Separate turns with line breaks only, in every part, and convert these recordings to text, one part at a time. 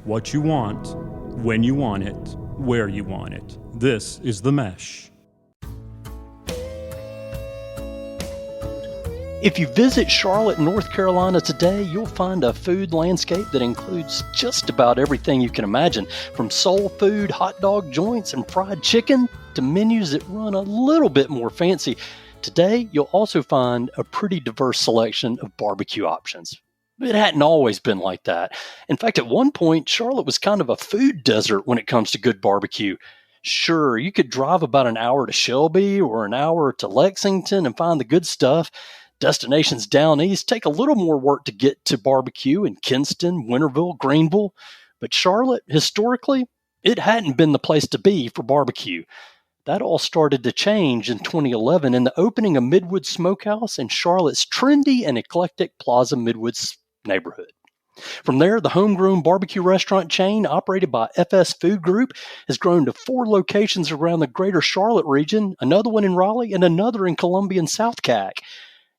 what you want, when you want it, where you want it. This is The Mesh.
If you visit Charlotte, North Carolina today, you'll find a food landscape that includes just about everything you can imagine, from soul food, hot dog joints, and fried chicken to menus that run a little bit more fancy. Today, you'll also find a pretty diverse selection of barbecue options. It hadn't always been like that. In fact, at one point, Charlotte was kind of a food desert when it comes to good barbecue. Sure, you could drive about an hour to Shelby or an hour to Lexington and find the good stuff. Destinations down east take a little more work to get to barbecue in Kinston, Winterville, Greenville. But Charlotte, historically, it hadn't been the place to be for barbecue. That all started to change in 2011 in the opening of Midwood Smokehouse in Charlotte's trendy and eclectic Plaza Midwood neighborhood. From there, the homegrown barbecue restaurant chain operated by FS Food Group has grown to 4 locations around the greater Charlotte region, another one in Raleigh, and another in Columbia and South Cac.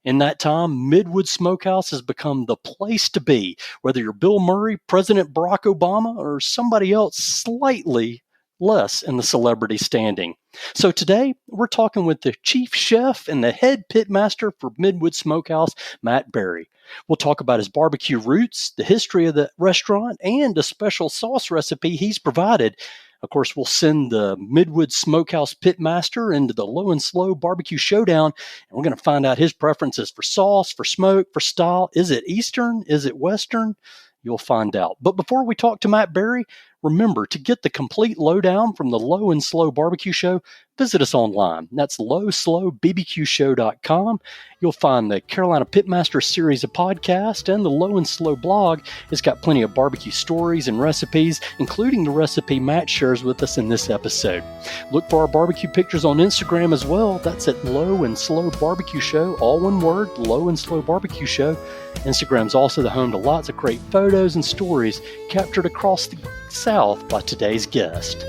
In that time, Midwood Smokehouse has become the place to be, whether you're Bill Murray, President Barack Obama, or somebody else slightly less in the celebrity standing. So today, we're talking with the chief chef and the head pitmaster for Midwood Smokehouse, Matt Berry. We'll talk about his barbecue roots, the history of the restaurant, and a special sauce recipe he's provided. Of course, we'll send the Midwood Smokehouse Pitmaster into the Low and Slow Barbecue Showdown, and we're going to find out his preferences for sauce, for smoke, for style. Is it Eastern? Is it Western? You'll find out. But before we talk to Matt Berry, remember to get the complete lowdown from the Low and Slow Barbecue Show, visit us online. That's lowslowbbqshow.com. You'll find the Carolina Pitmaster series of podcasts and the Low and Slow blog. It's got plenty of barbecue stories and recipes, including the recipe Matt shares with us in this episode. Look for our barbecue pictures on Instagram as well. That's at Low and Slow Barbecue Show, all one word, Low and Slow Barbecue Show. Instagram's also the home to lots of great photos and stories captured across the South by today's guest.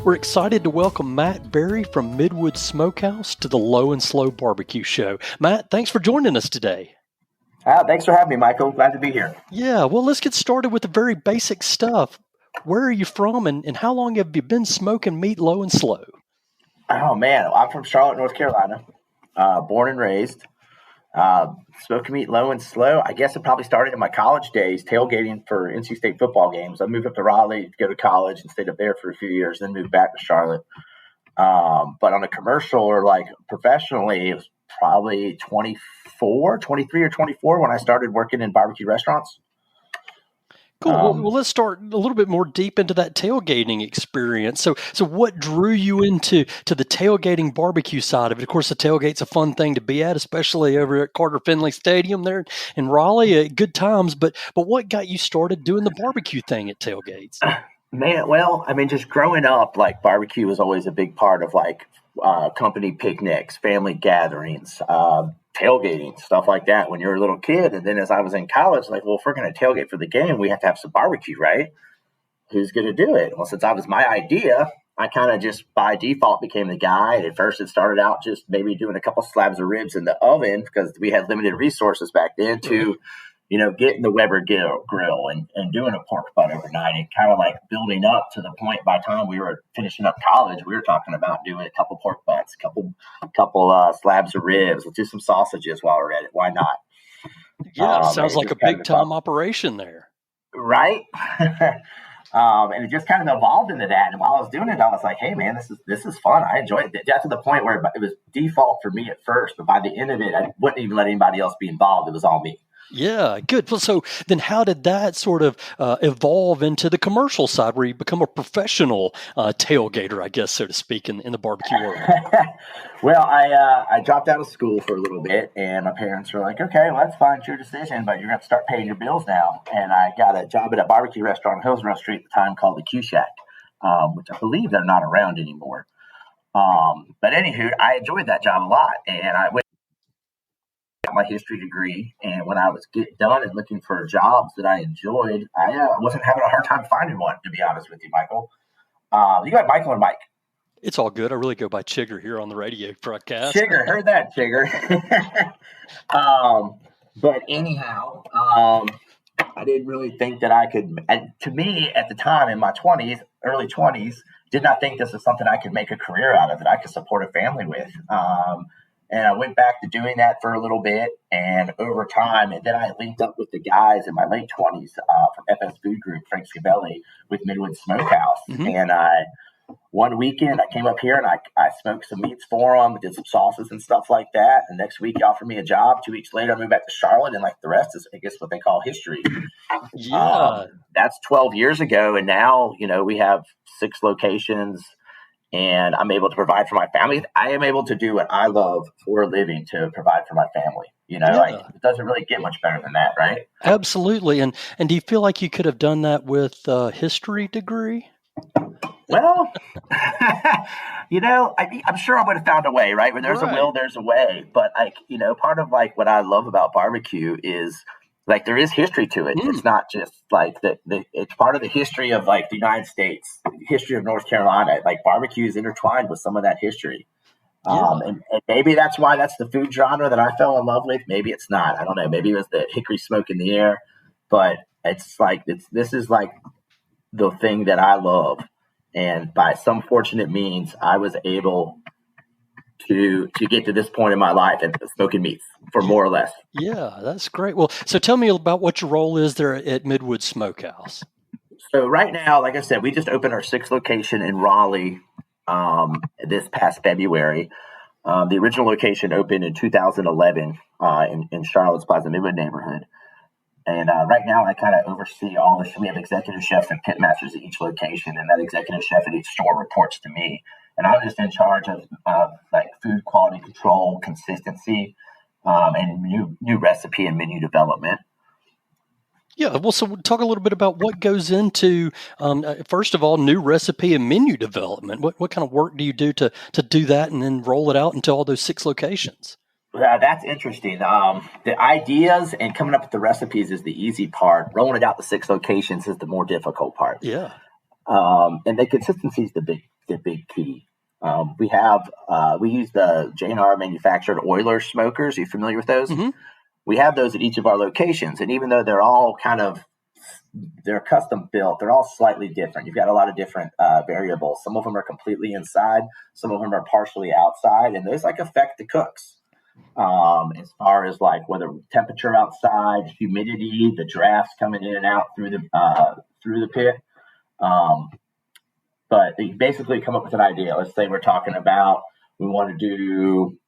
We're excited to welcome Matt Berry from Midwood Smokehouse to the Low and Slow Barbecue Show. Matt, thanks for joining us today.
Thanks for having me, Michael. Glad to be here.
Yeah, well, let's get started with the very basic stuff. Where are you from, and how long have you been smoking meat low and slow?
Oh, man. I'm from Charlotte, North Carolina, born and raised. Smoking meat low and slow. I guess it probably started in my college days, tailgating for NC State football games. I moved up to Raleigh to go to college and stayed up there for a few years, then moved back to Charlotte. But on a commercial or like professionally, it was probably 23 or 24 when I started working in barbecue restaurants.
Cool. Well, let's start a little bit more deep into that tailgating experience. So what drew you into the tailgating barbecue side of it? Of course, the tailgate's a fun thing to be at, especially over at Carter Finley Stadium there in Raleigh. Good times. But what got you started doing the barbecue thing at tailgates?
Man, well, I mean, just growing up, like barbecue was always a big part of like company picnics, family gatherings, tailgating, stuff like that when you're a little kid. And then as I was in college, like, well, if we're going to tailgate for the game, we have to have some barbecue, right? Who's going to do it? Well, since that was my idea, I kind of just by default became the guy. At first, it started out just maybe doing a couple slabs of ribs in the oven because we had limited resources back then to, getting the Weber grill and doing a pork butt overnight and kind of like building up to the point by the time we were finishing up college, we were talking about doing a couple pork butts, a couple slabs of ribs. Let's do some sausages while we're at it. Why not?
Yeah, sounds like a big time operation there.
Right? And it just kind of evolved into that. And while I was doing it, I was like, hey, man, this is fun. I enjoyed it. That's to the point where it was default for me at first. But by the end of it, I wouldn't even let anybody else be involved. It was all me.
Yeah, good. Well, so then how did that sort of evolve into the commercial side where you become a professional tailgater, I guess, so to speak, in the barbecue world?
Well, I dropped out of school for a little bit, and my parents were like, okay, well, that's fine. It's your decision, but you're going to have to start paying your bills now. And I got a job at a barbecue restaurant on Hillsborough Street at the time called the Q Shack, which I believe they're not around anymore. But anywho, I enjoyed that job a lot, and I went my history degree, and when I was getting done and looking for jobs that I enjoyed, I wasn't having a hard time finding one, to be honest with you, Michael. You got Michael or Mike?
It's all good. I really go by Chigger here on the radio broadcast.
Chigger, heard that, Chigger. But anyhow, I didn't really think that I could. And to me, at the time in my 20s, early 20s, did not think this was something I could make a career out of, that I could support a family with. And I went back to doing that for a little bit, and over time, and then I linked up with the guys in my late 20s from FS Food Group, Frank Scavelli, with Midwood Smokehouse. And one weekend, I came up here and I smoked some meats for them, did some sauces and stuff like that. And next week, he offered me a job. 2 weeks later, I moved back to Charlotte, and like the rest is, I guess, what they call history.
Yeah.
That's 12 years ago, and now we have 6 locations, and I'm able to provide for my family. I am able to do what I love for a living to provide for my family. Like it doesn't really get much better than that, right?
Absolutely. And do you feel like you could have done that with a history degree?
Well, I'm sure I would have found a way, right? When there's a will, there's a way. But part of like what I love about barbecue is like there is history to it. It's not just like it's part of the history of like the United States, history of North Carolina. Like barbecue is intertwined with some of that history. And maybe that's why that's the food genre that I fell in love with. Maybe it's not. I don't know. Maybe it was the hickory smoke in the air. But it's like this is like the thing that I love. And by some fortunate means, I was able to get to this point in my life and smoking meats for more or less.
Yeah, that's great. Well, so tell me about what your role is there at Midwood Smokehouse.
So right now, like I said, we just opened our 6th location in Raleigh this past February. The original location opened in 2011 in Charlotte's Plaza Midwood neighborhood. And right now, I kind of oversee all this. We have executive chefs and pitmasters at each location, and that executive chef at each store reports to me. And I'm just in charge of like food quality control, consistency, and new recipe and menu development.
Yeah, well, so talk a little bit about what goes into, first of all, new recipe and menu development. What kind of work do you do to do that and then roll it out into all those 6 locations?
That's interesting. The ideas and coming up with the recipes is the easy part. Rolling it out to 6 locations is the more difficult part.
Yeah.
And the consistency is the big key. We use the J&R manufactured Euler smokers. Are you familiar with those?
Mm-hmm.
We have those at each of our locations. And even though they're all they're custom built, they're all slightly different. You've got a lot of different variables. Some of them are completely inside. Some of them are partially outside. And those affect the cooks. As far as like whether temperature outside, humidity, the drafts coming in and out through the pit. But you basically come up with an idea. Let's say we're talking about we want to do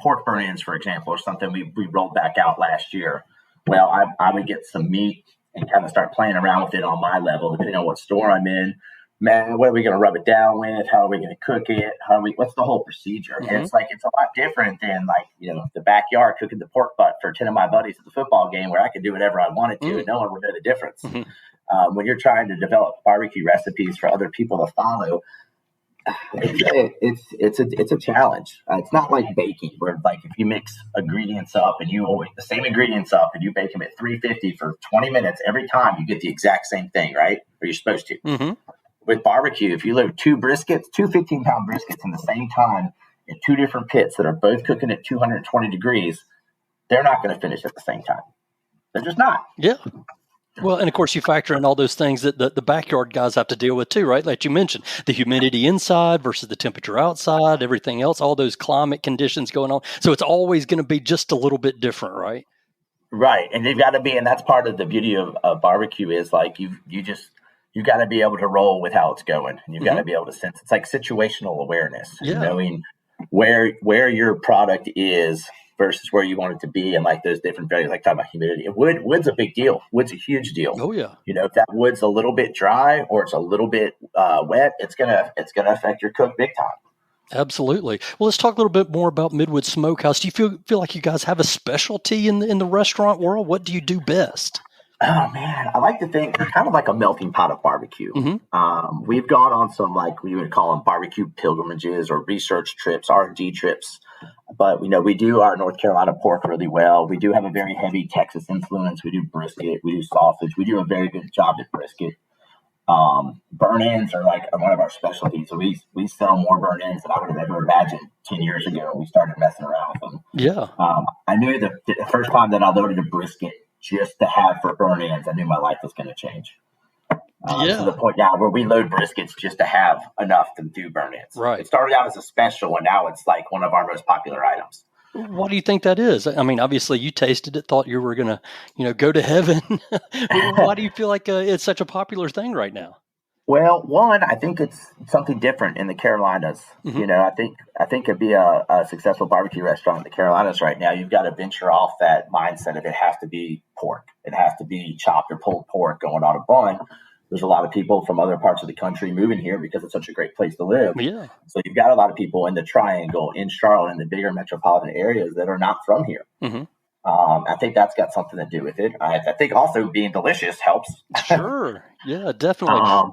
pork burn-ins, for example, or something we rolled back out last year. Well, I would get some meat and kind of start playing around with it on my level, depending on what store I'm in. Man, what are we going to rub it down with? How are we going to cook it? What's the whole procedure? Mm-hmm. And it's a lot different than the backyard cooking the pork butt for 10 of my buddies at the football game where I could do whatever I wanted to and no one would know the difference. Mm-hmm. When you're trying to develop barbecue recipes for other people to follow, it's a challenge. It's not like baking where if you mix ingredients up and the same ingredients up and you bake them at 350 for 20 minutes every time, you get the exact same thing, right? Or you're supposed to. Mm-hmm. With barbecue, if you load 2 15-pound briskets in the same time in 2 different pits that are both cooking at 220 degrees, they're not going to finish at the same time. They're just not.
Yeah. Well, and of course, you factor in all those things that the backyard guys have to deal with too, right? Like you mentioned, the humidity inside versus the temperature outside, everything else, all those climate conditions going on. So it's always going to be just a little bit different, right?
Right. And you've got to be, and that's part of the beauty of barbecue is you got to be able to roll with how it's going, and you've got to be able to sense. It's like situational awareness, knowing where your product is versus where you want it to be, and those different values. Like talking about humidity, wood's a big deal. Wood's a huge deal.
Oh yeah.
If that wood's a little bit dry or it's a little bit wet, it's gonna affect your cook big time.
Absolutely. Well, let's talk a little bit more about Midwood Smokehouse. Do you feel like you guys have a specialty in the restaurant world? What do you do best?
Oh man, I like to think we're kind of like a melting pot of barbecue. Mm-hmm. We've gone on some we would call them barbecue pilgrimages or research trips, R&D trips. But we do our North Carolina pork really well. We do have a very heavy Texas influence. We do brisket, we do sausage, we do a very good job at brisket. Burn-ins are like one of our specialties. So we sell more burn-ins than I would have ever imagined 10 years ago when we started messing around with them.
Yeah.
I knew that the first time that I loaded a brisket just to have for burn-ins, I knew my life was going to change. To the point now where we load briskets just to have enough to do burn-ins.
Right.
It started out as a special, and now it's like one of our most popular items.
Why do you think that is? I mean, obviously you tasted it, thought you were going to, go to heaven. Why do you feel like it's such a popular thing right now?
Well, one, I think it's something different in the Carolinas.
Mm-hmm.
I think it'd be a successful barbecue restaurant in the Carolinas right now. You've got to venture off that mindset of it has to be pork. It has to be chopped or pulled pork going on a bun. There's a lot of people from other parts of the country moving here because it's such a great place to live.
Yeah.
So you've got a lot of people in the Triangle, in Charlotte, in the bigger metropolitan areas that are not from here.
Mm-hmm.
I think that's got something to do with it. I think also being delicious helps.
Sure. Yeah, definitely.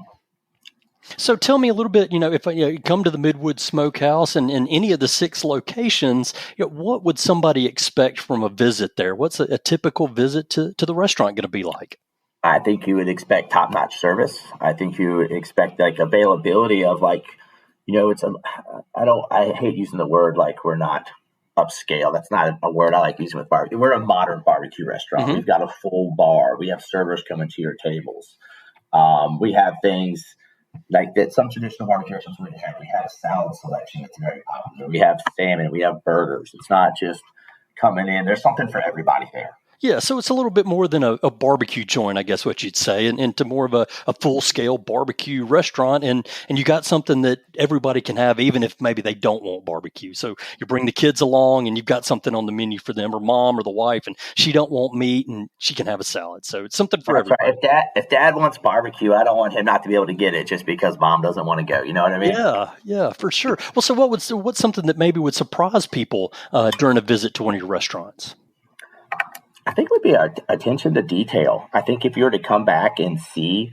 So tell me a little bit, if you come to the Midwood Smokehouse and in any of the 6 locations, what would somebody expect from a visit there? What's a typical visit to the restaurant going to be like?
I think you would expect top-notch service. I think you would expect like availability of I hate using the word like we're not upscale. That's not a word I like using with barbecue. We're a modern barbecue restaurant.
Mm-hmm.
We've got a full bar. We have servers coming to your tables. We have things like that some traditional barbecue restaurants wouldn't have. We have a salad selection that's very popular. We have salmon. We have burgers. It's not just coming in. There's something for everybody there.
Yeah, so it's a little bit more than a barbecue joint, I guess what you'd say, and into more of a full-scale barbecue restaurant, and you got something that everybody can have, even if maybe they don't want barbecue. So you bring the kids along, and you've got something on the menu for them, or mom or the wife, and she don't want meat, and she can have a salad. So it's something for everybody.
Right. If dad wants barbecue, I don't want him not to be able to get it just because mom doesn't want to go. You know what I mean?
Yeah, for sure. Well, so what's something that maybe would surprise people during a visit to one of your restaurants?
I think would be our attention to detail. I think if you were to come back and see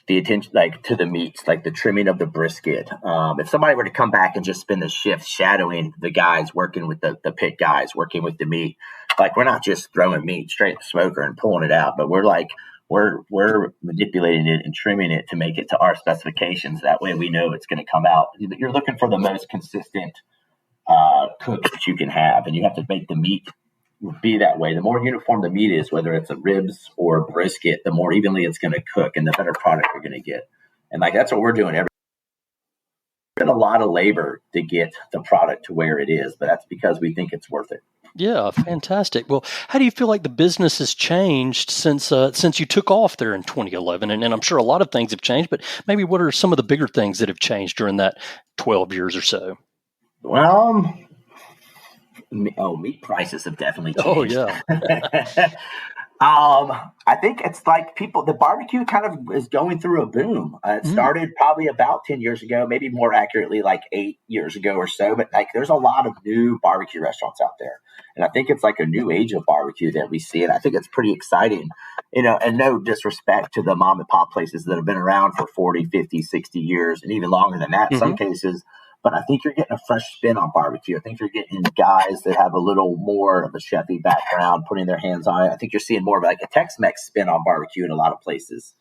the attention, like to the meats, like the trimming of the brisket, if somebody were to come back and just spend the shift shadowing the guys working with the pit guys, working with the meat, like we're not just throwing meat straight in the smoker and pulling it out, but we're manipulating it and trimming it to make it to our specifications. That way we know it's going to come out. You're looking for the most consistent cook that you can have, and you have to make the meat be that way. The more uniform the meat is, whether it's a ribs or a brisket, the more evenly it's going to cook and the better product you're going to get. And that's what we're doing. It's been a lot of labor to get the product to where it is, but that's because we think it's worth it.
Yeah, fantastic. Well, how do you feel like the business has changed since you took off there in 2011? And I'm sure a lot of things have changed, but maybe what are some of the bigger things that have changed during that 12 years or so?
Well, meat prices have definitely changed.
Oh, yeah.
I think it's like the barbecue kind of is going through a boom. It started probably about 10 years ago, maybe more accurately like 8 years ago or so. But there's a lot of new barbecue restaurants out there. And I think it's like a new age of barbecue that we see. And I think it's pretty exciting, and no disrespect to the mom and pop places that have been around for 40, 50, 60 years and even longer than that in some cases. But I think you're getting a fresh spin on barbecue. I think you're getting guys that have a little more of a chefy background putting their hands on it. I think you're seeing more of like a Tex-Mex spin on barbecue in a lot of places.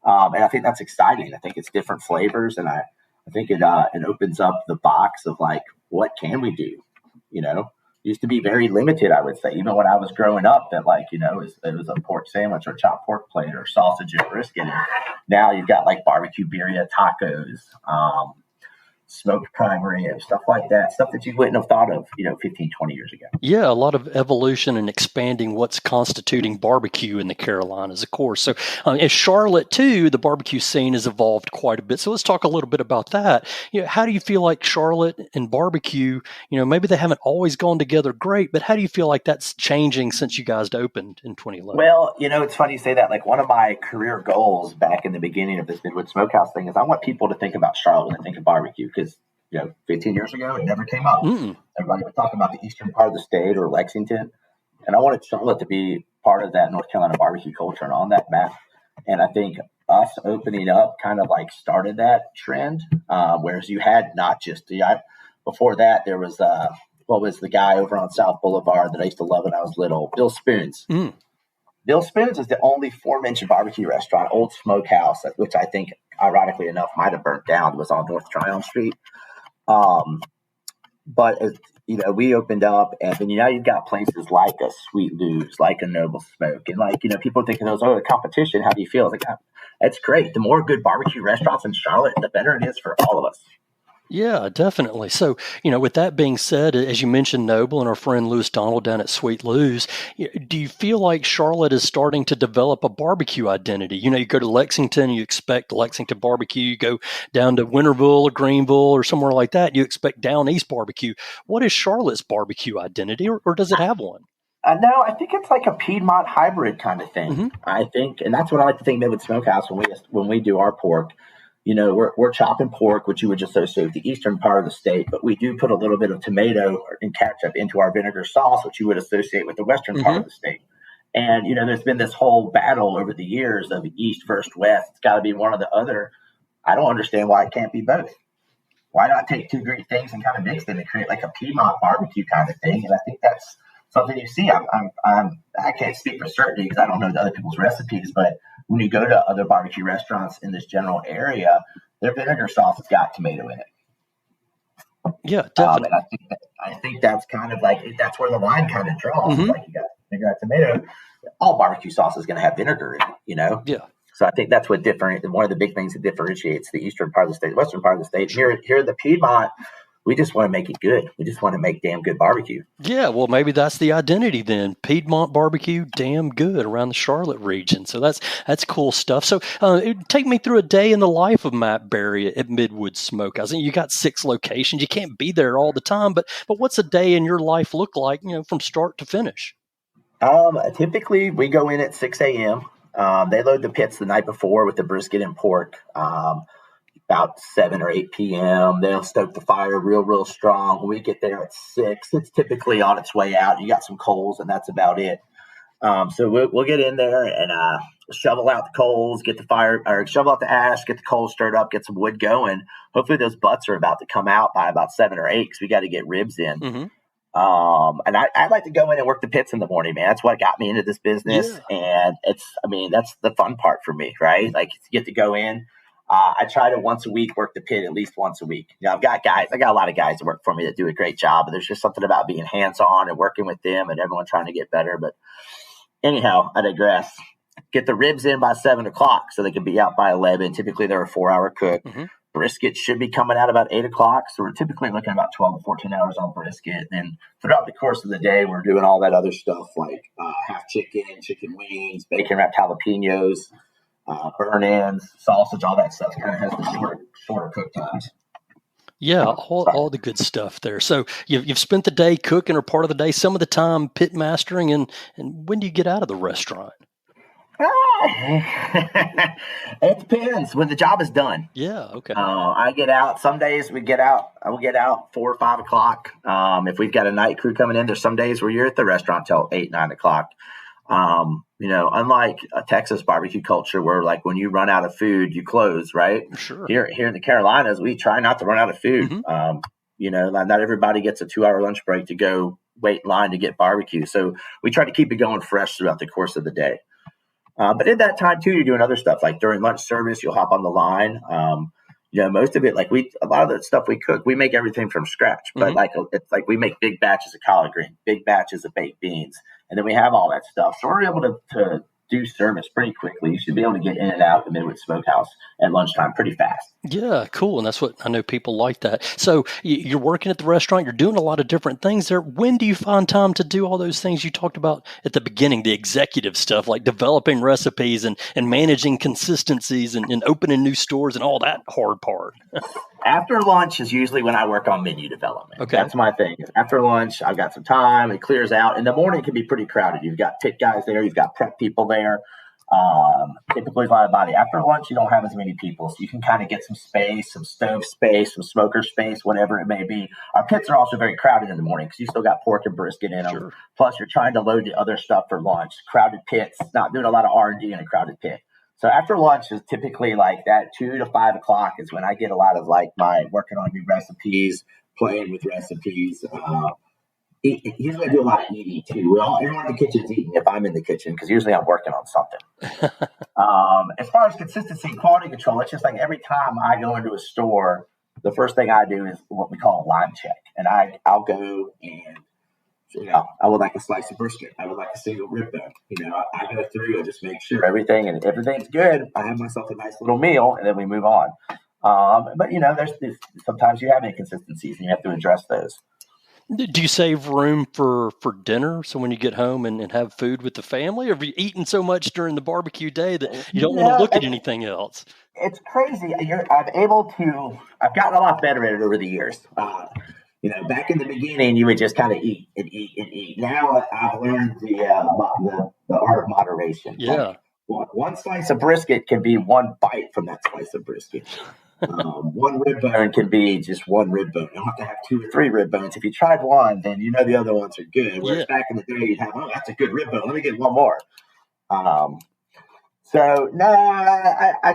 And I think that's exciting. I think it's different flavors. And I think it opens up the box of like, what can we do? Used to be very limited, I would say. Even when I was growing up, that it was a pork sandwich or chopped pork plate or sausage and brisket. And now you've got like barbecue birria tacos, smoked prime rib, stuff like that, stuff that you wouldn't have thought of, 15, 20 years ago.
Yeah, a lot of evolution and expanding what's constituting barbecue in the Carolinas, of course. So in Charlotte, too, the barbecue scene has evolved quite a bit. So let's talk a little bit about that. How do you feel like Charlotte and barbecue, maybe they haven't always gone together great, but how do you feel like that's changing since you guys opened in 2011?
Well, it's funny you say that. Like one of my career goals back in the beginning of this Midwood Smokehouse thing is I want people to think about Charlotte when they think of barbecue because 15 years ago, it never came up. Everybody would talk about the eastern part of the state or Lexington. And I wanted Charlotte to be part of that North Carolina barbecue culture and on that map. And I think us opening up kind of like started that trend. Whereas you had not just before that, there was what was the guy over on South Boulevard that I used to love when I was little, Bill Spoons. Bill Spoon's is the only aforementioned barbecue restaurant, old Smokehouse, which I think, ironically enough, might have burnt down. It was on North Tryon Street. But we opened up, and then now you've got places like a Sweet Lou's, like a Noble Smoke, and people think of those the competition. How do you feel? It's like, it's great. The more good barbecue restaurants in Charlotte, the better it is for all of us.
Yeah, definitely. So, with that being said, as you mentioned Noble and our friend Lewis Donald down at Sweet Lou's, do you feel like Charlotte is starting to develop a barbecue identity? You go to Lexington, you expect Lexington barbecue. You go down to Winterville or Greenville or somewhere like that, you expect down east barbecue. What is Charlotte's barbecue identity, or does it have one?
No, I think it's like a Piedmont hybrid kind of thing.
Mm-hmm.
I think, and that's what I like to think Midwood Smokehouse when we do our pork. We're chopping pork, which you would associate with the eastern part of the state, but we do put a little bit of tomato and ketchup into our vinegar sauce, which you would associate with the western part of the state. And, there's been this whole battle over the years of east versus west. It's got to be one or the other. I don't understand why it can't be both. Why not take two great things and kind of mix them and create like a Piedmont barbecue kind of thing? And I think that's something you see. I can't speak for certainty because I don't know the other people's recipes, but when you go to other barbecue restaurants in this general area, their vinegar sauce has got tomato in it.
Yeah, definitely.
And I think that's kind of like, that's where the line kind of draws.
Mm-hmm.
Like you got vinegar and tomato. All barbecue sauce is going to have vinegar in it,
Yeah.
So I think that's what one of the big things that differentiates the eastern part of the state, the western part of the state. Here in the Piedmont, we just want to make it good. We just want to make damn good barbecue.
Yeah, well, maybe that's the identity then. Piedmont barbecue, damn good around the Charlotte region. So that's cool stuff. So take me through a day in the life of Matt Berry at Midwood Smokehouse. You got 6 locations. You can't be there all the time, but what's a day in your life look like, from start to finish?
Typically, we go in at 6 a.m. They load the pits the night before with the brisket and pork. About 7 or 8 p.m. They'll stoke the fire real strong. When we get there at 6, it's typically on its way out. You got some coals, and that's about it. So we'll get in there and shovel out the coals, get the fire, or shovel out the ash, get the coals stirred up, get some wood going. Hopefully those butts are about to come out by about 7 or 8 because we got to get ribs in.
Mm-hmm.
And I like to go in and work the pits in the morning, man. That's what got me into this business. Yeah. And that's the fun part for me, right? Like you get to go in. I try to once a week work the pit at least once a week. I got a lot of guys that work for me that do a great job, but there's just something about being hands-on and working with them and everyone trying to get better. But anyhow, I digress. Get the ribs in by 7 o'clock so they can be out by 11. Typically they're a 4-hour cook. Mm-hmm. Brisket should be coming out about 8 o'clock. So we're typically looking at about 12 to 14 hours on brisket. And throughout the course of the day, we're doing all that other stuff like half chicken, chicken wings, bacon wrapped jalapenos, burn-ins, sausage, all that stuff kind of has the shorter cook times.
Yeah, all the good stuff there. So you've spent the day cooking or part of the day, some of the time pit mastering, and when do you get out of the restaurant?
It depends when the job is done.
Yeah, okay.
I get out. Some days I will get out 4 or 5 o'clock. If we've got a night crew coming in, there's some days where you're at the restaurant till 8, 9 o'clock. Unlike a Texas barbecue culture where like when you run out of food, you close, right?
Sure.
Here in the Carolinas, we try not to run out of food.
Mm-hmm.
Not everybody gets a 2-hour lunch break to go wait in line to get barbecue. So we try to keep it going fresh throughout the course of the day. But at that time too, you're doing other stuff like during lunch service, you'll hop on the line. Most of it, a lot of the stuff we cook, we make everything from scratch, but mm-hmm. It's like we make big batches of collard green, big batches of baked beans. And then we have all that stuff. So we're able to do service pretty quickly. You should be able to get in and out of the Midwood Smokehouse at lunchtime pretty fast.
Yeah, cool. And that's what I know people like that. So you're working at the restaurant. You're doing a lot of different things there. When do you find time to do all those things you talked about at the beginning, the executive stuff, like developing recipes and managing consistencies and opening new stores and all that hard part?
After lunch is usually when I work on menu development.
Okay.
That's my thing. After lunch, I've got some time. It clears out. In the morning, it can be pretty crowded. You've got pit guys there. You've got prep people there. Typically, a lot of body. After lunch, you don't have as many people. So you can kind of get some space, some stove space, some smoker space, whatever it may be. Our pits are also very crowded in the morning because you still got pork and brisket in them. Sure. Plus, you're trying to load the other stuff for lunch. Crowded pits, not doing a lot of R&D in a crowded pit. So after lunch is typically like that 2 to 5 o'clock is when I get a lot of like my working on new recipes, playing with recipes. usually I do a lot of eating too. Everyone in the kitchen's eating if I'm in the kitchen because usually I'm working on something. As far as consistency and quality control, it's just like every time I go into a store, the first thing I do is what we call a line check. And I'll go and, I would like a slice of brisket. I would like a single rib bone. I go through and just make sure everything's good. I have myself a nice little meal and then we move on. But there's sometimes you have inconsistencies and you have to address those.
Do you save room for dinner? So when you get home and have food with the family, or have you eaten so much during the barbecue day that you don't want to look at anything else?
It's crazy. I've gotten a lot better at it over the years. Back in the beginning, you would just kind of eat and eat and eat. Now I've learned the art of moderation.
Yeah.
Like, one slice of brisket can be one bite from that slice of brisket. One rib bone can be just one rib bone. You don't have to have 2 or 3 rib bones. If you tried one, then the other ones are good. Whereas back in the day, you'd have, that's a good rib bone. Let me get one more. I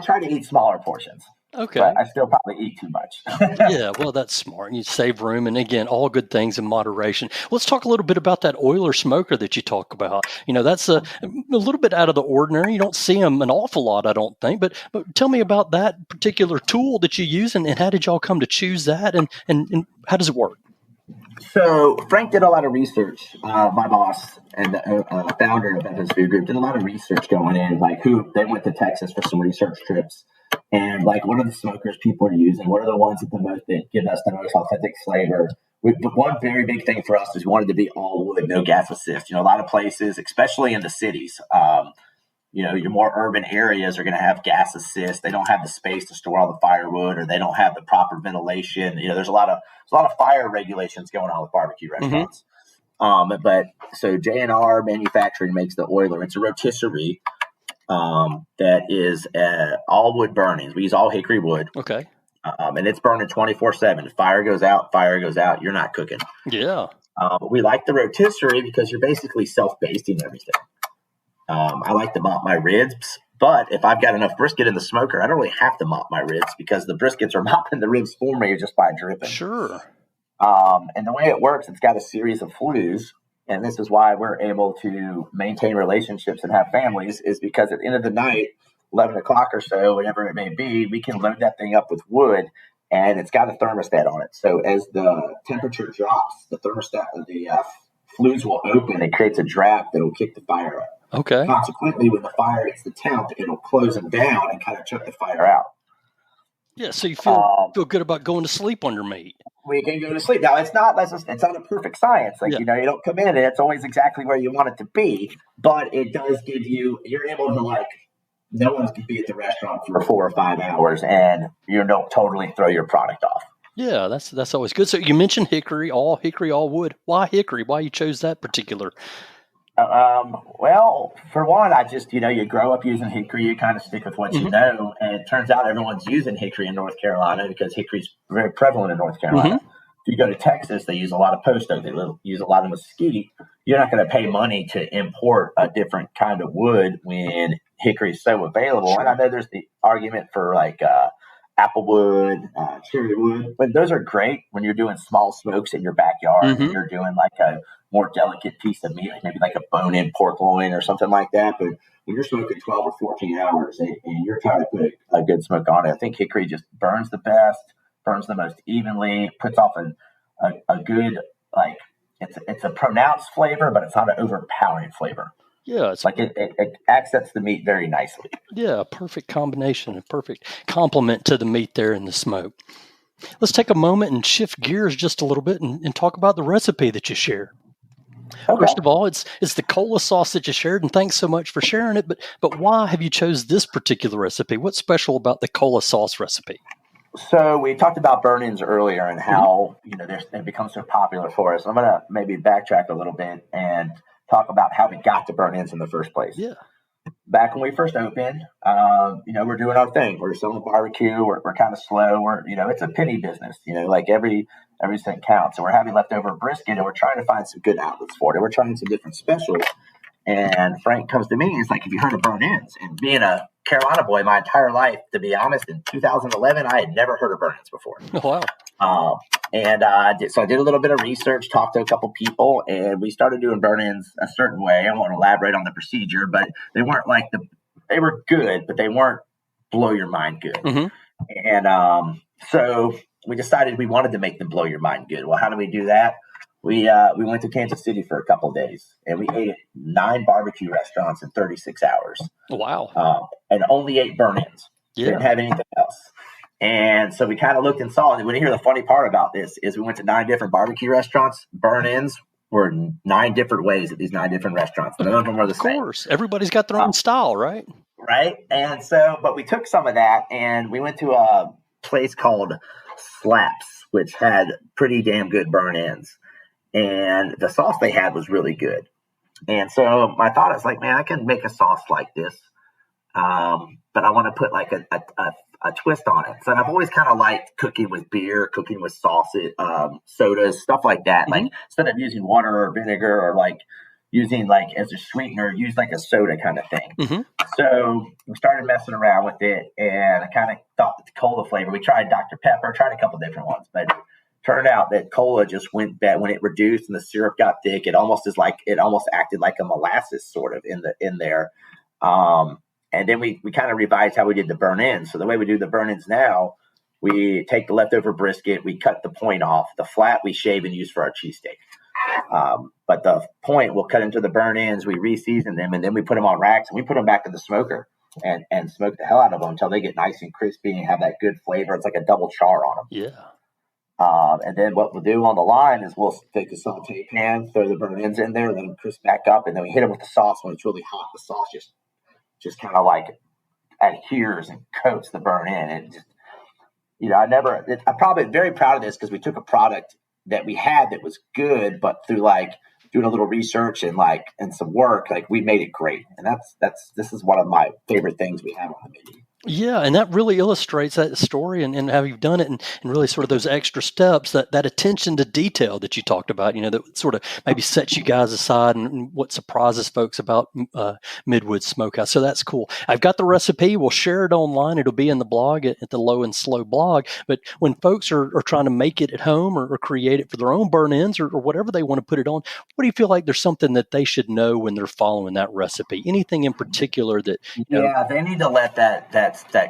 try to eat smaller portions.
Okay.
But I still probably eat too much.
Yeah, well, that's smart. You save room, and again, all good things in moderation. Let's talk a little bit about that oiler smoker that you talk about. That's a little bit out of the ordinary. You don't see them an awful lot, I don't think. But tell me about that particular tool that you use, and how did y'all come to choose that, and how does it work?
So Frank did a lot of research. My boss and the founder of FS Food Group did a lot of research going in. They went to Texas for some research trips. And what are the smokers people are using? What are the ones that give us the most authentic flavor? The one very big thing for us is we wanted to be all wood, no gas assist. A lot of places, especially in the cities, your more urban areas are going to have gas assist. They don't have the space to store all the firewood, or they don't have the proper ventilation. There's a lot of fire regulations going on with barbecue restaurants. Mm-hmm. But so J&R Manufacturing makes the oiler. It's a rotisserie. That is all wood burnings. We use all hickory wood.
Okay.
And it's burning 24/7. If fire goes out, you're not cooking.
Yeah.
But we like the rotisserie because you're basically self-basting everything. I like to mop my ribs, but if I've got enough brisket in the smoker, I don't really have to mop my ribs because the briskets are mopping the ribs for me just by dripping.
Sure.
And the way it works, it's got a series of flues. And this is why we're able to maintain relationships and have families, is because at the end of the night, 11 o'clock or so, whatever it may be, we can load that thing up with wood, and it's got a thermostat on it. So as the temperature drops, the thermostat, the flues will open. It creates a draft that will kick the fire up.
Okay.
Consequently, when the fire hits the temp, it'll close them down and kind of choke the fire out.
Yeah, so you feel good about going to sleep on your meat.
We can go to sleep. Now, it's not a perfect science. You don't come in and it's always exactly where you want it to be, but it does give you're able to no one's going to be at the restaurant for 4 or 5 hours and you don't totally throw your product off.
Yeah, that's always good. So you mentioned hickory, all wood. Why hickory? Why you chose that particular?
Well, for one, I just, you grow up using hickory, you kind of stick with what you know. And it turns out everyone's using hickory in North Carolina because hickory's very prevalent in North Carolina. Mm-hmm. If you go to Texas, they use a lot of post oak, they use a lot of mesquite. You're not going to pay money to import a different kind of wood when hickory is so available. Sure. And I know there's the argument for applewood, cherry wood, but those are great when you're doing small smokes in your backyard. Mm-hmm. And you're doing a more delicate piece of meat, maybe a bone-in pork loin or something like that. But when you're smoking 12 or 14 hours and you're trying to put a good smoke on it, I think hickory just burns the best, burns the most evenly, puts off a good, it's a pronounced flavor, but it's not an overpowering flavor.
Yeah, it's
it accents the meat very nicely.
Yeah, a perfect combination, a perfect complement to the meat there in the smoke. Let's take a moment and shift gears just a little bit and talk about the recipe that you shared. Okay. First of all, it's the cola sauce that you shared, and thanks so much for sharing it. But why have you chose this particular recipe? What's special about the cola sauce recipe?
So we talked about burn-ins earlier and how they've become so popular for us. I'm going to maybe backtrack a little bit and talk about how we got to burn-ins in the first place.
Yeah.
Back when we first opened, we're doing our thing. We're selling barbecue. We're kind of slow. It's a penny business. Every cent counts. And we're having leftover brisket, and we're trying to find some good outlets for it. We're trying some different specials. And Frank comes to me and he's like, "Have you heard of burn-ins?" And being a Carolina boy my entire life. To be honest, in 2011, I had never heard of burn-ins before.
Oh, wow.
So I did a little bit of research, talked to a couple people, and we started doing burn-ins a certain way. I won't elaborate on the procedure, but they weren't they were good, but they weren't blow your mind good.
Mm-hmm.
And so we decided we wanted to make them blow your mind good. Well, how do we do that? We went to Kansas City for a couple of days, and we ate at 9 barbecue restaurants in 36 hours.
Wow.
And only ate burn-ins.
Yeah.
Didn't have anything else. And so we kind of looked and saw, and when you hear the funny part about this is we went to 9 different barbecue restaurants. Burn-ins were 9 different ways at these 9 different restaurants. None of them were the same.
Of course. Everybody's got their own style, right?
Right. And so, but we took some of that and we went to a place called Slaps, which had pretty damn good burn-ins. And the sauce they had was really good. And so my thought is like, man, I can make a sauce like this. But I want to put like a twist on it. So I've always kind of liked cooking with beer, cooking with sauces, sodas, stuff like that.
Mm-hmm.
Like instead of using water or vinegar or like using like as a sweetener, use like a soda kind of thing.
Mm-hmm.
So we started messing around with it, and I kind of thought that the cola flavor, we tried Dr. Pepper, tried a couple different ones, but turned out that cola just went bad when it reduced and the syrup got thick. It almost acted like a molasses sort of in there. And then we kind of revised how we did the burn-ins. So the way we do the burn-ins now, we take the leftover brisket, we cut the point off. The flat we shave and use for our cheesesteak. But the point we'll cut into the burn-ins, we re-season them, and then we put them on racks, and we put them back in the smoker and smoke the hell out of them until they get nice and crispy and have that good flavor. It's like a double char on them.
Yeah.
And then what we'll do on the line is we'll take the saute pan, throw the burn-ins in there, let them crisp back up, and then we hit them with the sauce when it's really hot. The sauce just kind of like adheres and coats the burn-in. It just, I'm probably very proud of this because we took a product that we had that was good, but through like doing a little research and some work, like we made it great. And this is one of my favorite things we have on the menu.
Yeah, and that really illustrates that story and how you've done it and really sort of those extra steps, that attention to detail that you talked about, that sort of maybe sets you guys aside and what surprises folks about Midwood Smokehouse. So that's cool. I've got the recipe. We'll share it online. It'll be in the blog at the Low and Slow blog. But when folks are trying to make it at home or create it for their own burn-ins or whatever they want to put it on, what do you feel like there's something that they should know when they're following that recipe? Anything in particular that,
Yeah, they need to let that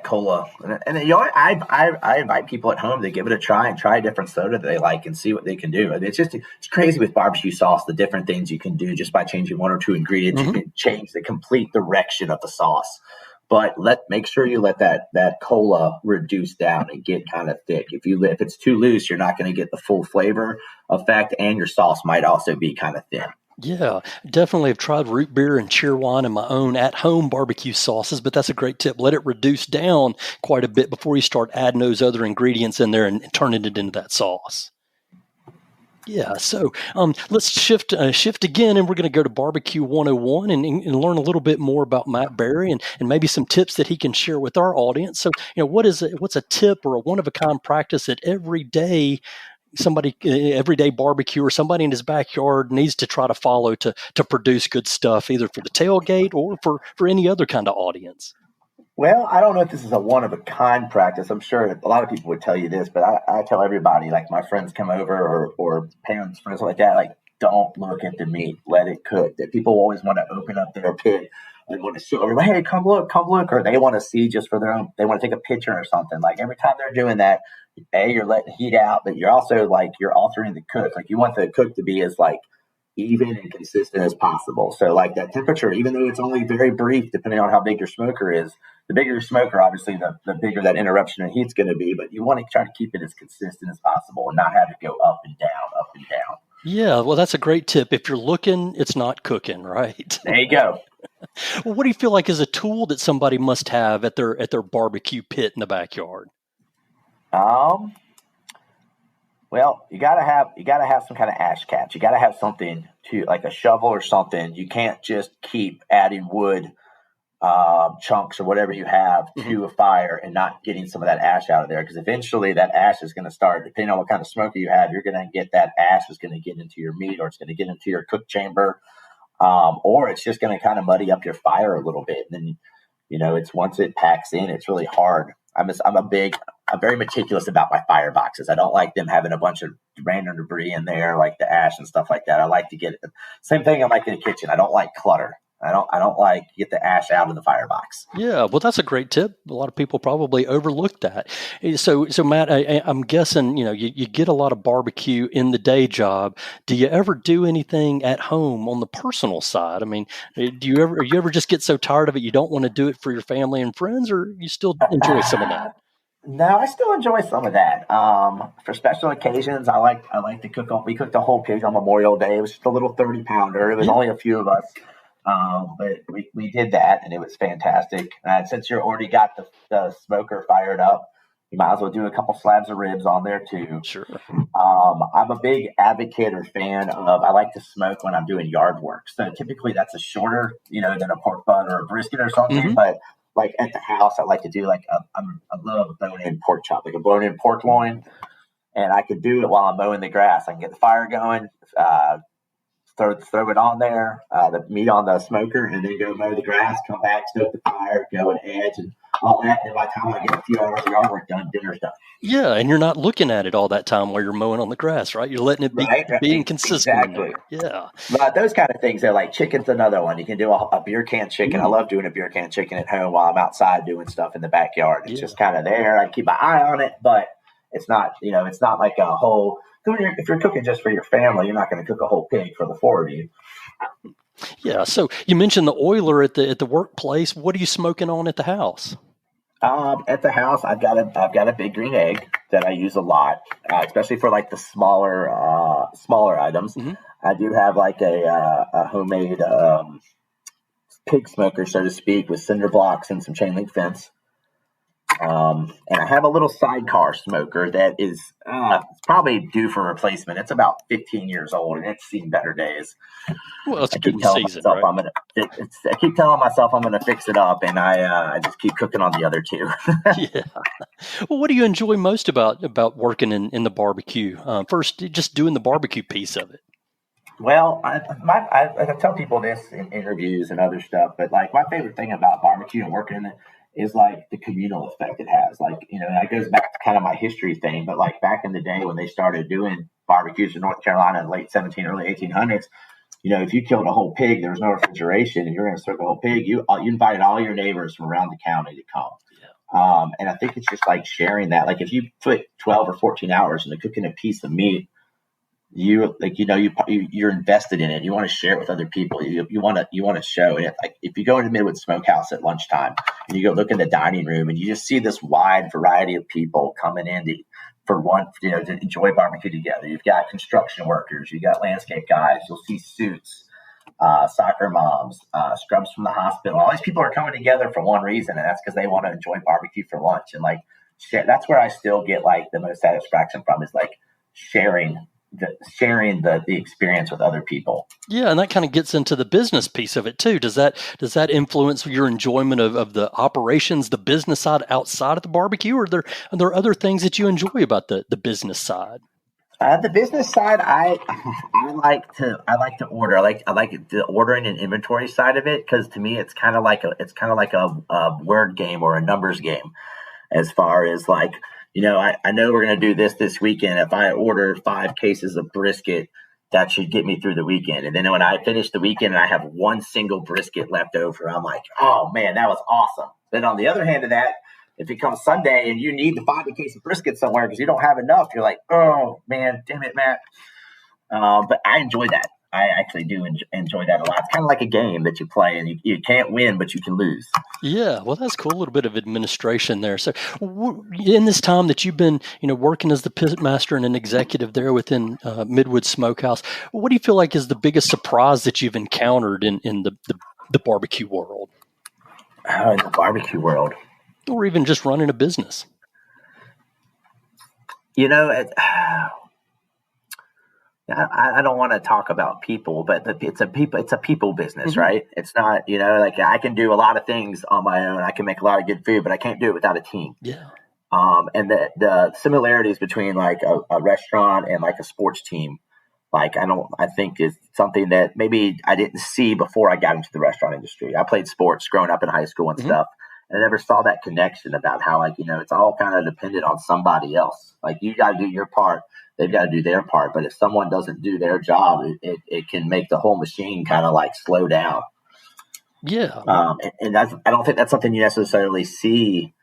cola. And I invite people at home to give it a try and try a different soda that they like and see what they can do. It's crazy with barbecue sauce, the different things you can do just by changing 1 or 2 ingredients. Mm-hmm. You can change the complete direction of the sauce. But make sure you let that cola reduce down and get kind of thick. If it's too loose, you're not going to get the full flavor effect, and your sauce might also be kind of thin.
Yeah, definitely have tried root beer and cheerwine in my own at-home barbecue sauces, but that's a great tip. Let it reduce down quite a bit before you start adding those other ingredients in there and turning it into that sauce. Yeah, so let's shift again, and we're going to go to Barbecue 101 and learn a little bit more about Matt Berry and maybe some tips that he can share with our audience. So, what's a tip or a one-of-a-kind practice that everyday barbecue or somebody in his backyard needs to try to follow to produce good stuff, either for the tailgate or for any other kind of audience?
Well, I don't know if this is a one-of-a-kind practice. I'm sure a lot of people would tell you this, but I tell everybody, like my friends come over or parents, friends like that, like don't look at the meat, let it cook. That people always want to open up their pit and want to show everybody, hey, come look, or they want to see just for their own, they want to take a picture or something. Like every time they're doing that, you're letting heat out, but you're also you're altering the cook. Like you want the cook to be as even and consistent as possible. So that temperature, even though it's only very brief, depending on how big your smoker is, the bigger your smoker, obviously the bigger that interruption in heat's going to be, but you want to try to keep it as consistent as possible and not have it go up and down, up and down.
Yeah, well, that's a great tip. If you're looking, it's not cooking, right?
There you go.
Well, what do you feel like is a tool that somebody must have at their barbecue pit in the backyard?
Well, you gotta have some kind of ash catch. You gotta have something to like a shovel or something. You can't just keep adding wood chunks or whatever you have to a fire and not getting some of that ash out of there, because eventually that ash is going to start, depending on what kind of smoker you have, you're going to get that ash is going to get into your meat, or it's going to get into your cook chamber, or it's just going to kind of muddy up your fire a little bit. And then it's once it packs in, it's really hard. I'm very meticulous about my fire boxes. I don't like them having a bunch of random debris in there, like the ash and stuff like that. I like to get same thing. I like in the kitchen. I don't like clutter. I don't like get the ash out of the firebox.
Yeah, well, that's a great tip. A lot of people probably overlook that. So Matt, I'm guessing you get a lot of barbecue in the day job. Do you ever do anything at home on the personal side? I mean, do you ever just get so tired of it you don't want to do it for your family and friends, or you still enjoy some of that?
No, I still enjoy some of that. For special occasions, I like to cook. We cooked a whole pig on Memorial Day. It was just a little 30-pounder. It was only a few of us. But we did that, and it was fantastic. And since you're already got the smoker fired up, you might as well do a couple slabs of ribs on there too.
Sure.
I'm a big advocate or fan of. I like to smoke when I'm doing yard work. So typically that's a shorter, than a pork butt or a brisket or something.
Mm-hmm.
But like at the house, I like to do like I love a bone-in pork chop, like a bone-in pork loin, and I could do it while I'm mowing the grass. I can get the fire going. Throw it on there, the meat on the smoker, and then go mow the grass, come back, stoke the fire, go and edge, and all that. And by the time I get a few hours of yard work done, dinner's done.
Yeah, and you're not looking at it all that time while you're mowing on the grass, right? You're letting it be being consistent.
Exactly.
Yeah.
But those kind of things, they're like chicken's another one. You can do a beer can chicken. I love doing a beer can chicken at home while I'm outside doing stuff in the backyard. It's just kind of there. I keep my eye on it, but it's not, it's not like a whole. If you're cooking just for your family, you're not going to cook a whole pig for the four of you.
Yeah. So you mentioned the oiler at the workplace. What are you smoking on at the house?
At the house, I've got a big green egg that I use a lot, especially for like the smaller items. Mm-hmm. I do have like a homemade pig smoker, so to speak, with cinder blocks and some chain link fence. And I have a little sidecar smoker that is it's probably due for replacement. It's about 15 years old, and it's seen better days.
Well, it's a good season, right?
I keep telling myself I'm going to fix it up, and I just keep cooking on the other two.
Yeah. Well, what do you enjoy most about working in the barbecue? First, just doing the barbecue piece of it.
Well, I tell people this in interviews and other stuff, but like my favorite thing about barbecue and working in it is like the communal effect it has. Like, that goes back to kind of my history thing, but like back in the day when they started doing barbecues in North Carolina in the late early 1800s, if you killed a whole pig, there was no refrigeration and you're going to serve a whole pig. You invited all your neighbors from around the county to come. Yeah. And I think it's just like sharing that. Like if you put 12 or 14 hours into cooking a piece of meat, you're invested in it. You want to share it with other people. You want to show it. Like if you go into Midwood Smokehouse at lunchtime and you go look in the dining room and you just see this wide variety of people coming in to enjoy barbecue together. You've got construction workers, you got landscape guys. You'll see suits, soccer moms, scrubs from the hospital. All these people are coming together for one reason, and that's because they want to enjoy barbecue for lunch. And like that's where I still get like the most satisfaction from is like sharing the experience with other people. Yeah,
and that kind of gets into the business piece of it too. Does that influence your enjoyment of the operations, the business side outside of the barbecue, or are there other things that you enjoy about the business side?
The business side, I like to order. I like the ordering and inventory side of it because to me it's kind of like a word game or a numbers game, as far as like. I know we're going to do this weekend. If I order 5 cases of brisket, that should get me through the weekend. And then when I finish the weekend and I have one single brisket left over, I'm like, oh man, that was awesome. Then on the other hand of that, if it comes Sunday and you need to find a case of brisket somewhere because you don't have enough, you're like, oh man, damn it, Matt. But I enjoy that. I actually do enjoy that a lot. It's kind of like a game that you play, and you can't win, but you can lose.
Yeah, well, that's cool. A little bit of administration there. So, in this time that you've been, working as the pitmaster and an executive there within Midwood Smokehouse, what do you feel like is the biggest surprise that you've encountered in the barbecue world?
In the barbecue world,
or even just running a business?
I don't want to talk about people, but it's a people business, mm-hmm. right? It's not, like I can do a lot of things on my own. I can make a lot of good food, but I can't do it without a team.
Yeah.
And the similarities between like a restaurant and like a sports team, like I think is something that maybe I didn't see before I got into the restaurant industry. I played sports growing up in high school and mm-hmm. stuff. And I never saw that connection about how, like, it's all kind of dependent on somebody else. Like, you got to do your part. They've got to do their part. But if someone doesn't do their job, it can make the whole machine kind of like slow down.
Yeah.
And I don't think that's something you necessarily see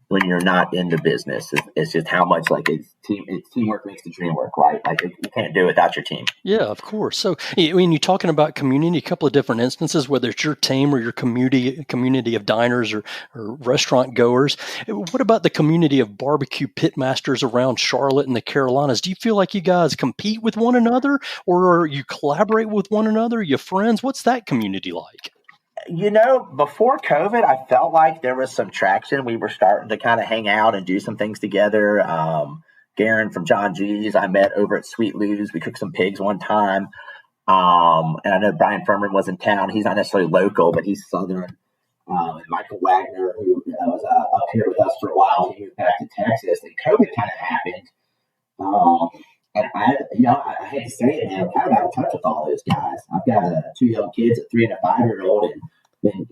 when you're not in the business. It's just how much like teamwork makes the dream work, right? Like you can't do it without your team.
Yeah, of course. So when you're talking about community, a couple of different instances, whether it's your team or your community of diners or restaurant goers, what about the community of barbecue pitmasters around Charlotte and the Carolinas? Do you feel like you guys compete with one another, or you collaborate with one another? Are you friends? What's that community like?
Before COVID, I felt like there was some traction. We were starting to kind of hang out and do some things together. Garen from John G's, I met over at Sweet Lou's. We cooked some pigs one time. And I know Brian Furman was in town. He's not necessarily local, but he's Southern. And Michael Wagner, who was up here with us for a while, he moved back to Texas. And COVID kind of happened. And I hate to say it, man, I'm kind of out of touch with all those guys. I've got 2 young kids, a 3 and a 5-year-old, and then,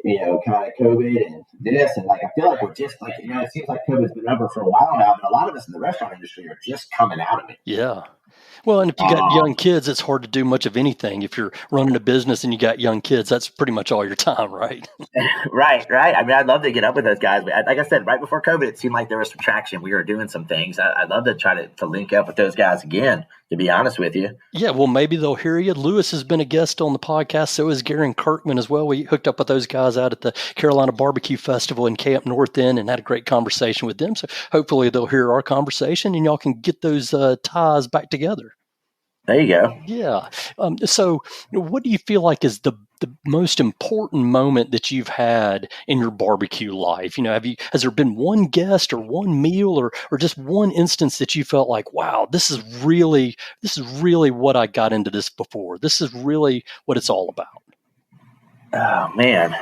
kind of COVID and this. And like, I feel like we're just like, it seems like COVID's been over for a while now, but a lot of us in the restaurant industry are just coming out of it.
Yeah. Well, and if you got young kids, it's hard to do much of anything. If you're running a business and you got young kids, that's pretty much all your time, right?
Right. I mean, I'd love to get up with those guys. But like I said, right before COVID, it seemed like there was some traction. We were doing some things. I'd love to try to link up with those guys again, to be honest with you.
Yeah, well, maybe they'll hear you. Lewis has been a guest on the podcast. So is Garen Kirkman as well. We hooked up with those guys out at the Carolina Barbecue Festival in Camp North End and had a great conversation with them. So hopefully they'll hear our conversation and y'all can get those ties back together.
There you go.
Yeah. So what do you feel like is the most important moment that you've had in your barbecue life? Has there been one guest or one meal or just one instance that you felt like, wow, this is really what I got into this before. This is really what it's all about.
Oh, man.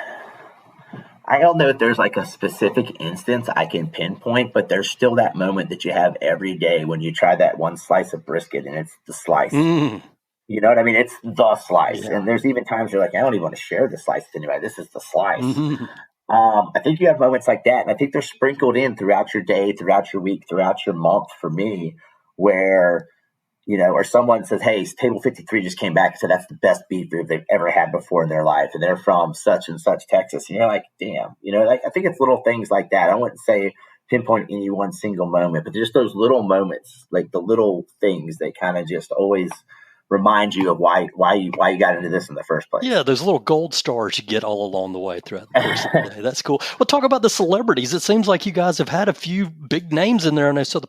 I don't know if there's like a specific instance I can pinpoint, but there's still that moment that you have every day when you try that one slice of brisket and it's the slice.
Mm.
You know what I mean? It's the slice.
Yeah.
And there's even times you're like, I don't even want to share the slice with anybody. This is the slice.
Mm-hmm.
I think you have moments like that. And I think they're sprinkled in throughout your day, throughout your week, throughout your month for me, where or someone says, hey, table 53 just came back and said that's the best beef they've ever had before in their life. And they're from such and such Texas. And you're like, damn, like, I think it's little things like that. I wouldn't say pinpoint any one single moment, but just those little moments, like the little things that kind of just always remind you of why you got into this in the first place.
Yeah, those little gold stars you get all along the way throughout the course of the day. That's cool. Well, talk about the celebrities. It seems like you guys have had a few big names in there. And I saw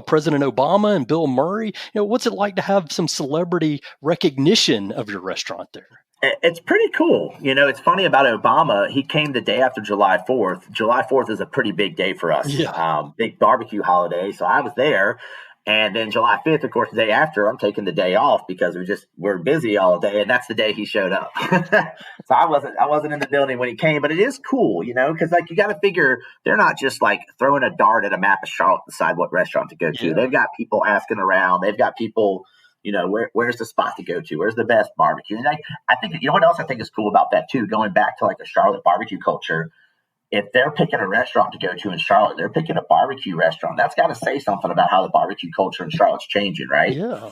President Obama and Bill Murray. What's it like to have some celebrity recognition of your restaurant there?
It's pretty cool. It's funny about Obama. He came the day after July 4th. July 4th is a pretty big day for us.
Yeah.
Big barbecue holiday. So I was there. And then July 5th, of course, the day after, I'm taking the day off because we're busy all day. And that's the day he showed up. So I wasn't in the building when he came, but it is cool, because like you got to figure they're not just like throwing a dart at a map of Charlotte to decide what restaurant to go to.
Yeah.
They've got people asking around. They've got people, where's the spot to go to? Where's the best barbecue? And I think, what else I think is cool about that too, going back to like a Charlotte barbecue culture. If they're picking a restaurant to go to in Charlotte, they're picking a barbecue restaurant. That's got to say something about how the barbecue culture in Charlotte's changing, right?
Yeah,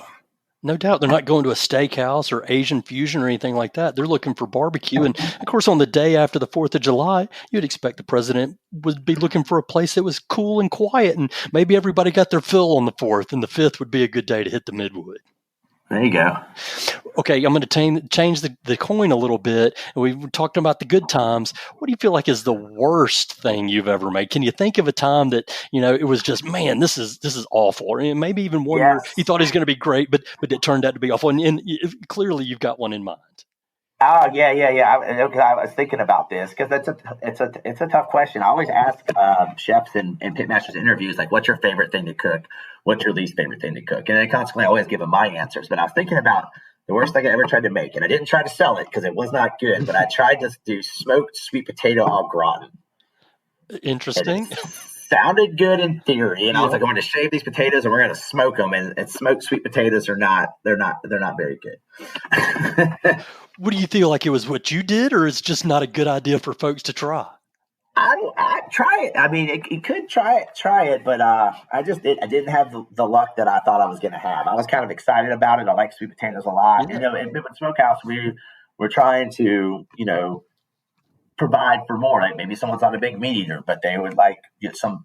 no doubt. They're not going to a steakhouse or Asian fusion or anything like that. They're looking for barbecue. And of course, on the day after the 4th of July, you'd expect the president would be looking for a place that was cool and quiet. And maybe everybody got their fill on the 4th, and the 5th would be a good day to hit the Midwood.
There you go.
Okay, I'm going to change the coin a little bit. And we've talked about the good times. What do you feel like is the worst thing you've ever made? Can you think of a time that, it was just, man, this is awful? Or maybe even one where you thought it was going to be great, but it turned out to be awful. And clearly you've got one in mind.
Oh, yeah. I was thinking about this because it's a tough question. I always ask chefs and pitmasters interviews, like, what's your favorite thing to cook? What's your least favorite thing to cook? And I constantly always give them my answers. But I was thinking about the worst thing I ever tried to make. And I didn't try to sell it because it was not good. But I tried to do smoked sweet potato au gratin.
Interesting.
Sounded good in theory. And I was like, I'm going to shave these potatoes and we're going to smoke them. And smoked sweet potatoes they're not very good.
What do you feel like it was what you did, or it's just not a good idea for folks to try?
I try it. I mean, you could try it, but I didn't have the luck that I thought I was going to have. I was kind of excited about it. I like sweet potatoes a lot.
Yeah.
And, at Midwood Smokehouse, we're trying to, provide for more. Like maybe someone's not a big meat eater, but they would like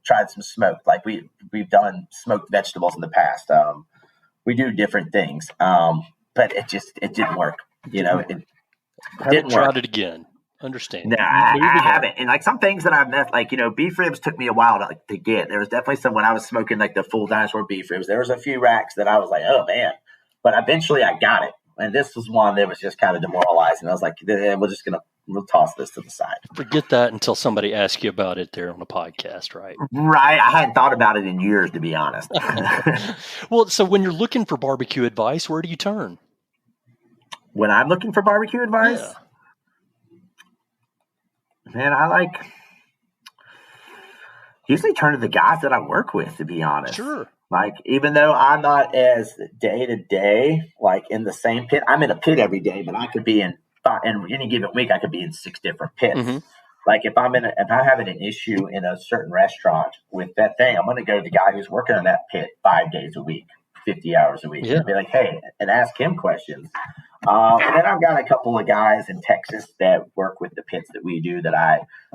tried some smoked. Like we've done smoked vegetables in the past. We do different things, but it didn't work. It didn't work.
Tried it again. Understand?
No, I haven't. And like some things that I've met, like beef ribs took me a while to get. There was definitely some when I was smoking like the full dinosaur beef ribs. There was a few racks that I was like, oh man, but eventually I got it. And this was one that was just kind of demoralizing. I was like, we'll toss this to the side.
Forget that until somebody asks you about it there on the podcast, right?
Right. I hadn't thought about it in years, to be honest.
Well, so when you're looking for barbecue advice, where do you turn?
When I'm looking for barbecue advice?
Yeah.
Man, I usually turn to the guys that I work with, to be honest.
Sure.
Like, even though I'm not as day to day, like in the same pit, I'm in a pit every day, but I could be in any given week, I could be in 6 different pits.
Mm-hmm.
Like if I'm having an issue in a certain restaurant with that thing, I'm going to go to the guy who's working on that pit 5 days a week, 50 hours a week, and be like, hey, and ask him questions. And then I've got a couple of guys in Texas that work with the pits that we do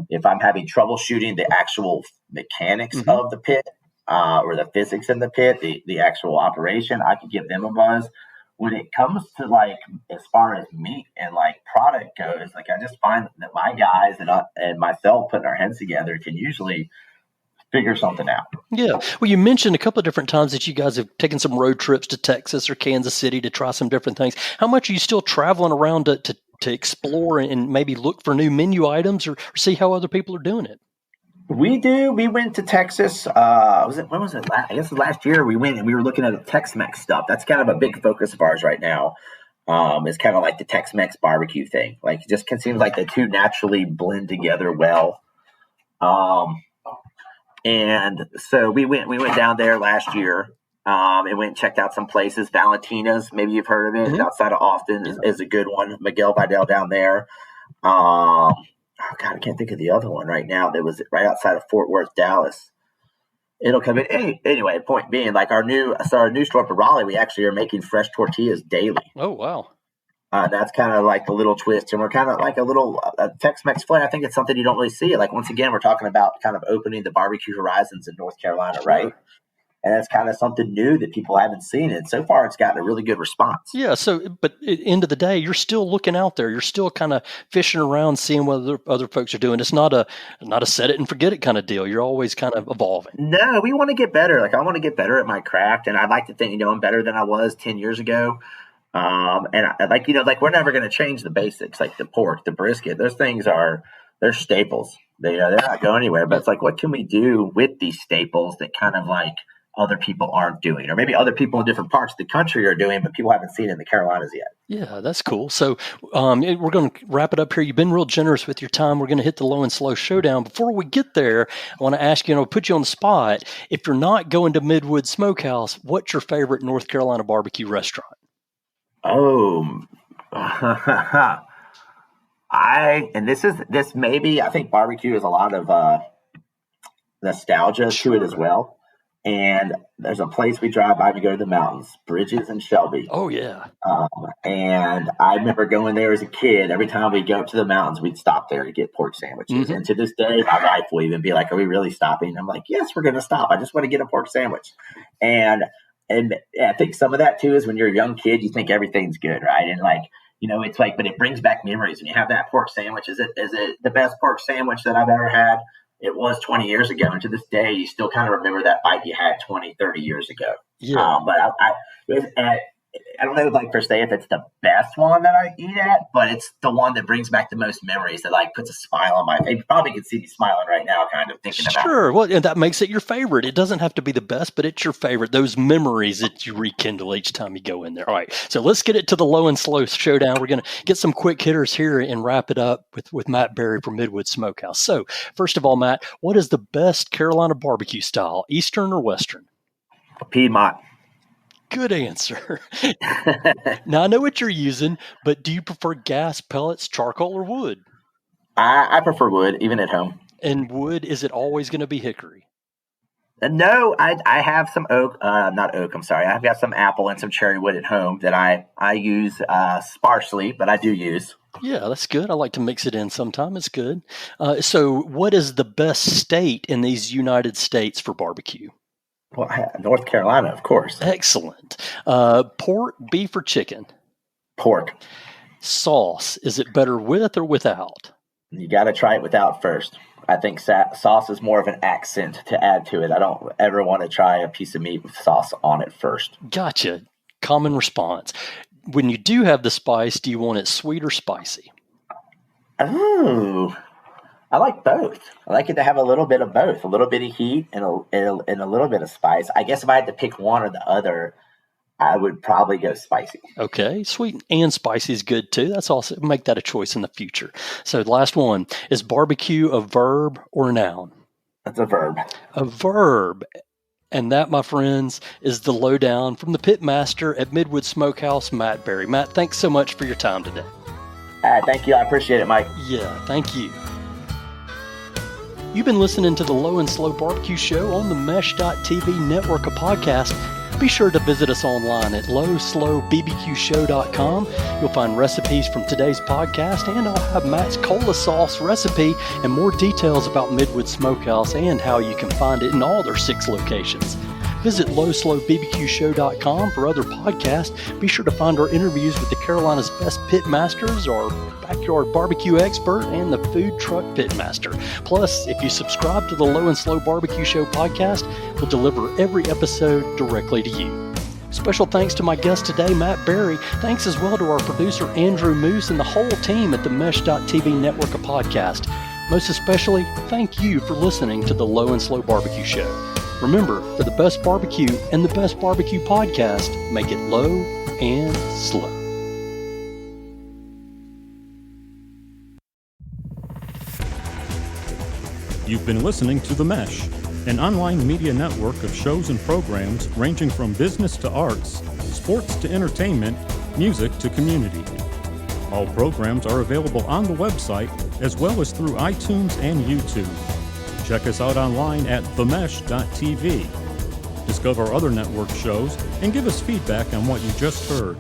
if I'm having troubleshooting the actual mechanics of the pit or the physics in the pit, the actual operation, I could give them a buzz. When it comes to like, as far as meat and like product goes, like I just find that my guys and myself putting our heads together can usually figure something out. Yeah.
Well, you mentioned a couple of different times that you guys have taken some road trips to Texas or Kansas City to try some different things. How much are you still traveling around to explore and maybe look for new menu items or see how other people are doing it?
We do. We went to Texas. When was it? I guess last year we went and we were looking at the Tex-Mex stuff. That's kind of a big focus of ours right now. It's kind of like the Tex-Mex barbecue thing. Like it just seems like the two naturally blend together well. And so we went down there last year. And went and checked out some places. Valentina's, maybe you've heard of it, outside of Austin is a good one. Miguel Vidal down there. Oh God, I can't think of the other one right now. That was right outside of Fort Worth, Dallas. It'll come in anyway. Point being, like our new store for Raleigh, we actually are making fresh tortillas daily.
Oh wow!
That's kind of like the little twist, and we're kind of like a little Tex-Mex flair. I think it's something you don't really see. Like once again, we're talking about kind of opening the barbecue horizons in North Carolina, right? And that's kind of something new that people haven't seen. And so far, it's gotten a really good response.
Yeah. So, but at the end of the day, you're still looking out there. You're still kind of fishing around, seeing what other folks are doing. It's not a set it and forget it kind of deal. You're always kind of evolving.
No, we want to get better. Like I want to get better at my craft. And I'd like to think, I'm better than I was 10 years ago. And we're never going to change the basics, like the pork, the brisket. Those things they're staples. They're not going anywhere. But it's like, what can we do with these staples that kind of like other people aren't doing, or maybe other people in different parts of the country are doing, but people haven't seen in the Carolinas yet.
Yeah, that's cool. So we're going to wrap it up here. You've been real generous with your time. We're going to hit the low and slow showdown. Before we get there, I want to ask you, put you on the spot. If you're not going to Midwood Smokehouse, what's your favorite North Carolina barbecue restaurant?
Oh, I think barbecue is a lot of nostalgia to it as well. And there's a place we drive by to go to the mountains, Bridges and Shelby.
Oh, yeah.
And I remember going there as a kid. Every time we'd go up to the mountains, we'd stop there to get pork sandwiches. Mm-hmm. And to this day, my wife will even be like, are we really stopping? I'm like, yes, we're going to stop. I just want to get a pork sandwich. And I think some of that, too, is when you're a young kid, you think everything's good, right? And like, it's like, but it brings back memories. When you have that pork sandwich, is it the best pork sandwich that I've ever had? It was 20 years ago. And to this day, you still kind of remember that bite you had 20, 30 years ago.
Yeah.
But I don't know, like per se, if it's the best one that I eat at, but it's the one that brings back the most memories, that like puts a smile on my face. You probably can see me smiling right now, kind of thinking about it.
Sure. Well, and that makes it your favorite. It doesn't have to be the best, but it's your favorite. Those memories that you rekindle each time you go in there. All right. So let's get it to the low and slow showdown. We're going to get some quick hitters here and wrap it up with Matt Berry from Midwood Smokehouse. So first of all, Matt, what is the best Carolina barbecue style, Eastern or Western?
Piedmont.
Good answer. Now, I know what you're using, but do you prefer gas, pellets, charcoal, or wood?
I prefer wood, even at home.
And wood, is it always going to be hickory?
No, I have some oak, not oak, I'm sorry. I've got some apple and some cherry wood at home that I use sparsely, but I do use.
Yeah, that's good. I like to mix it in sometime. It's good. So what is the best state in these United States for barbecue?
Well, North Carolina, of course.
Excellent. Pork, beef, or chicken?
Pork.
Sauce, is it better with or without?
You got to try it without first. I think sauce is more of an accent to add to it. I don't ever want to try a piece of meat with sauce on it first.
Gotcha. Common response. When you do have the spice, do you want it sweet or spicy?
Oh, I like both. I like it to have a little bit of both, a little bit of heat and a little bit of spice. I guess if I had to pick one or the other, I would probably go spicy.
Okay, sweet and spicy is good too. That's also make that a choice in the future. So the last one, is barbecue a verb or a noun?
That's a verb.
A verb. And that, my friends, is the lowdown from the Pitmaster at Midwood Smokehouse, Matt Berry. Matt, thanks so much for your time today.
Thank you. I appreciate it, Mike.
Yeah, thank you. You've been listening to the Low and Slow Barbecue Show on the Mesh.tv network of podcasts. Be sure to visit us online at lowslowbbqshow.com. You'll find recipes from today's podcast, and I'll have Matt's cola sauce recipe and more details about Midwood Smokehouse and how you can find it in all their 6 locations. Visit lowslowbbqshow.com for other podcasts. Be sure to find our interviews with the Carolina's best pitmasters, our backyard barbecue expert, and the food truck pitmaster. Plus, if you subscribe to the Low and Slow Barbecue Show podcast, we'll deliver every episode directly to you. Special thanks to my guest today, Matt Berry. Thanks as well to our producer, Andrew Moose, and the whole team at the Mesh.tv network of podcasts. Most especially, thank you for listening to the Low and Slow Barbecue Show. Remember, for the best barbecue and the best barbecue podcast, make it low and slow.
You've been listening to The Mesh, an online media network of shows and programs ranging from business to arts, sports to entertainment, music to community. All programs are available on the website as well as through iTunes and YouTube. Check us out online at themesh.tv. Discover other network shows and give us feedback on what you just heard.